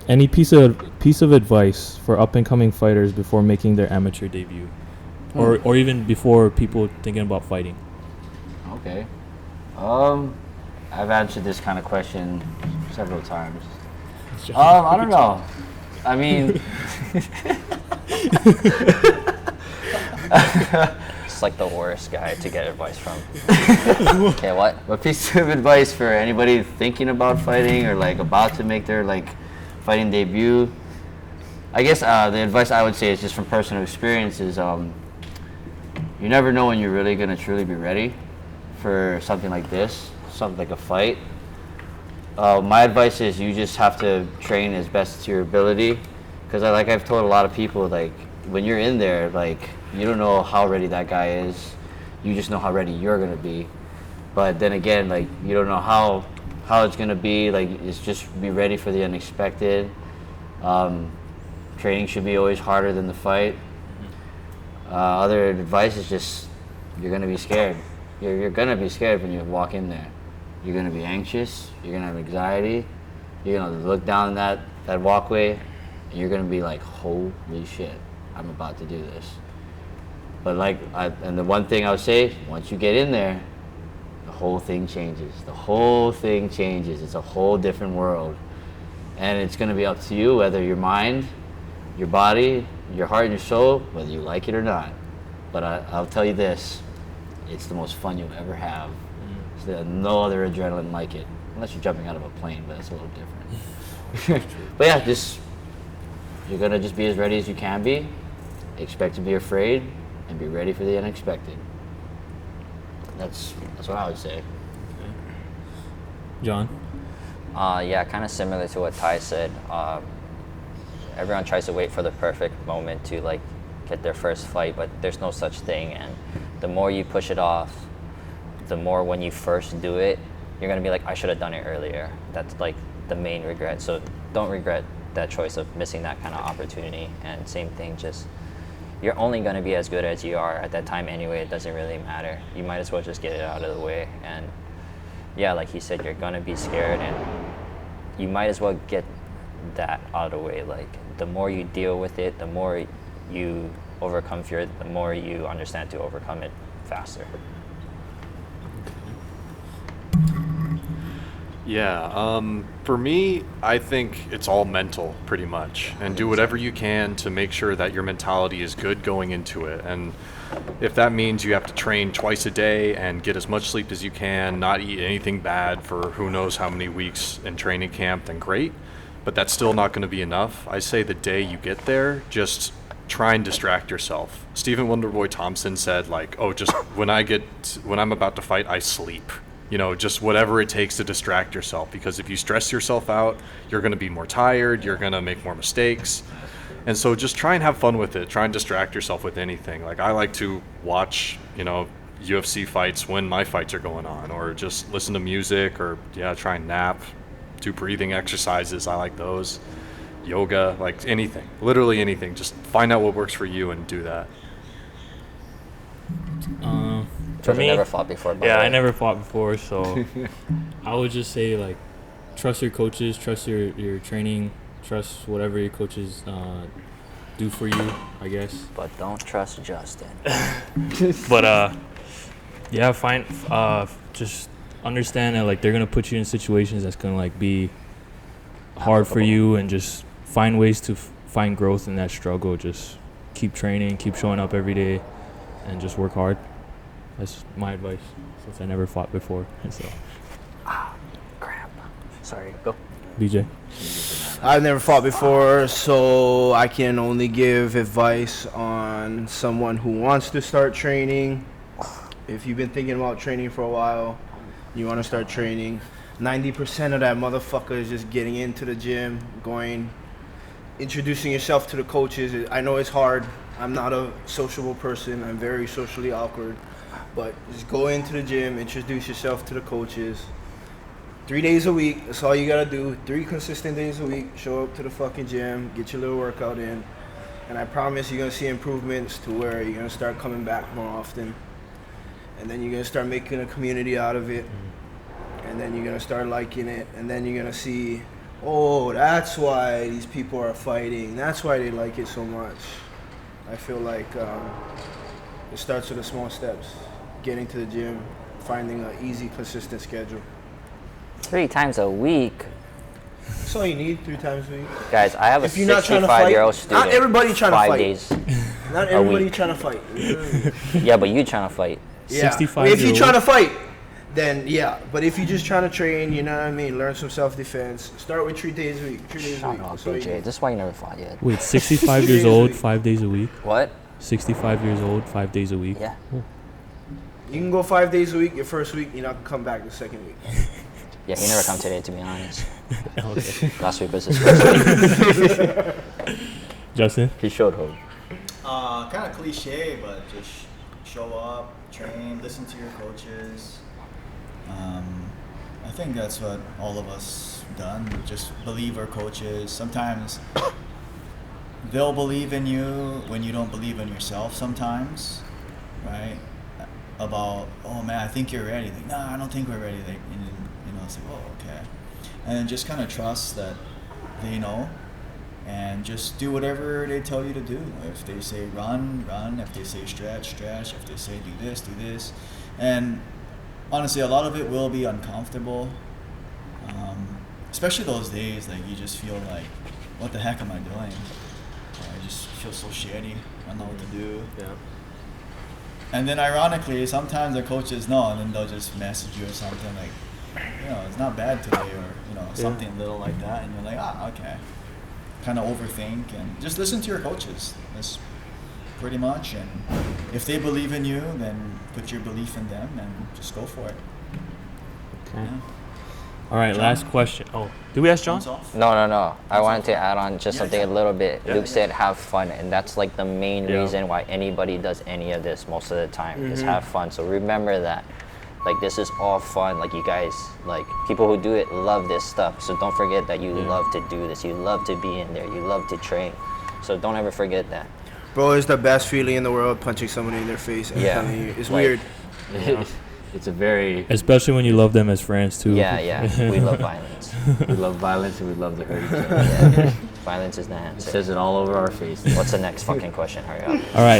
Any piece of advice for up and coming fighters before making their amateur debut, or even before people thinking about fighting? Okay. I've answered this kind of question several times. I don't know. I mean, It's like the worst guy to get advice from. Okay, what? a piece of advice for anybody thinking about fighting or like about to make their like fighting debut. I guess the advice I would say is just from personal experience is you never know when you're really gonna truly be ready for something like this, something like a fight. My advice is you just have to train as best to your ability, because I've told a lot of people, like when you're in there, like you don't know how ready that guy is. You just know how ready you're gonna be. But then again, like you don't know how it's gonna be. Like it's just be ready for the unexpected. Training should be always harder than the fight. Other advice is just you're gonna be scared. You're gonna be scared when you walk in there. You're gonna be anxious. You're gonna have anxiety. You're gonna look down that walkway, and you're gonna be like, "Holy shit, I'm about to do this." But and the one thing I would say, once you get in there, the whole thing changes. The whole thing changes. It's a whole different world, and it's gonna be up to you whether your mind, your body, your heart, and your soul, whether you like it or not. But I'll tell you this: it's the most fun you'll ever have. There's no other adrenaline like it, unless you're jumping out of a plane, but that's a little different. But yeah, you're gonna just be as ready as you can be. Expect to be afraid, and be ready for the unexpected. That's what I would say. John? Yeah, kind of similar to what Ty said. Everyone tries to wait for the perfect moment to like get their first fight, but there's no such thing. And the more you push it off, the more when you first do it, you're gonna be like, I should have done it earlier. That's like the main regret. So don't regret that choice of missing that kind of opportunity. And same thing, just you're only gonna be as good as you are at that time anyway. It doesn't really matter. You might as well just get it out of the way. And yeah, like he said, you're gonna be scared, and you might as well get that out of the way. Like the more you deal with it, the more you overcome fear, the more you understand to overcome it faster. Yeah, for me, I think it's all mental pretty much, and do whatever you can to make sure that your mentality is good going into it. And if that means you have to train twice a day and get as much sleep as you can, not eat anything bad for who knows how many weeks in training camp, then great. But that's still not going to be enough. I say the day you get there, just try and distract yourself. Stephen Wonderboy Thompson said, like, oh, just when I'm about to fight, I sleep. You know, just whatever it takes to distract yourself, because if you stress yourself out, you're going to be more tired, you're going to make more mistakes. And so just try and have fun with it. Try and distract yourself with anything. Like I like to watch, UFC fights when my fights are going on, or just listen to music, or try and nap, do breathing exercises. I like those. Yoga, like anything, literally anything. Just find out what works for you and do that. For me, never fought before. I never fought before, so I would just say like trust your coaches, trust your training, trust whatever your coaches do for you, I guess. But don't trust Justin. But just understand that like they're gonna put you in situations that's gonna like be hard for you, and just find ways to find growth in that struggle. Just keep training, keep showing up every day, and just work hard. That's my advice, since I never fought before. So. Crap. Sorry, go. BJ? I've never fought before, so I can only give advice on someone who wants to start training. If you've been thinking about training for a while, you want to start training, 90% of that motherfucker is just getting into the gym, introducing yourself to the coaches. I know it's hard. I'm not a sociable person. I'm very socially awkward. But just go into the gym, introduce yourself to the coaches. 3 days a week, that's all you gotta do. 3 consistent days a week, show up to the fucking gym, get your little workout in. And I promise you're gonna see improvements to where you're gonna start coming back more often. And then you're gonna start making a community out of it. And then you're gonna start liking it. And then you're gonna see Oh, that's why these people are fighting. That's why they like it so much. I feel like it starts with the small steps. Getting to the gym, finding an easy, consistent schedule. 3 times a week. That's all you need, 3 times a week. Guys, I have a If you're not trying to fight, 65-year-old student. not everybody trying to 5 fight. days. Not A everybody week. trying to fight. Yeah, but you trying to fight. Yeah. 65 If you're year trying to old. fight, then yeah. But if you're just trying to train, you know what I mean, learn some self-defense. Start with 3 days a week. 3 days a Shut week. up, That's all you BJ. need. This is why you never fought yet. Wait, 65 years old, 5 days a week. What? 65 years old, 5 days a week. Yeah. You can go 5 days a week. Your first week, you're not gonna come back the second week. Yeah, he never come today, to be honest. Okay. Last week was his first week. Justin. He showed hope. Kind of cliche, but just show up, train, listen to your coaches. I think that's what all of us done. Just believe our coaches. Sometimes they'll believe in you when you don't believe in yourself. Sometimes, right? About, oh man, I think you're ready. Like, no, I don't think we're ready. Like, and, you know, it's like, oh, okay. And then just kind of trust that they know, and just do whatever they tell you to do. If they say run, run. If they say stretch, stretch. If they say do this. And honestly, a lot of it will be uncomfortable, especially those days like you just feel like, what the heck am I doing? I just feel so shitty. I don't know what to do. Yeah. And then ironically, sometimes the coaches know, and then they'll just message you or something like, you know, it's not bad today, or you know, something little like that, and you're like, ah, okay. Kind of overthink and just listen to your coaches. That's pretty much. And if they believe in you, then put your belief in them and just go for it. Okay. Yeah. All right, John? last question. Oh, did we ask John? Thumbs off? No. I wanted to add on just Yeah, something yeah. a little bit. Yeah, Luke yeah. said have fun, and that's like the main Yeah. reason why anybody does any of this most of the time is have fun. So remember that. Like, this is all fun. Like, you guys, like, people who do it love this stuff. So don't forget that you love to do this. You love to be in there. You love to train. So don't ever forget that. Bro, it's the best feeling in the world, punching somebody in their face. I'm Yeah. telling you. It's Like- weird. It's a very, Especially when you love them as friends too. Yeah. We love violence. we love violence and we love to hurt each other. Yeah. Violence is the It answer. says it all over our faces. What's the next fucking question? Hurry up. All right,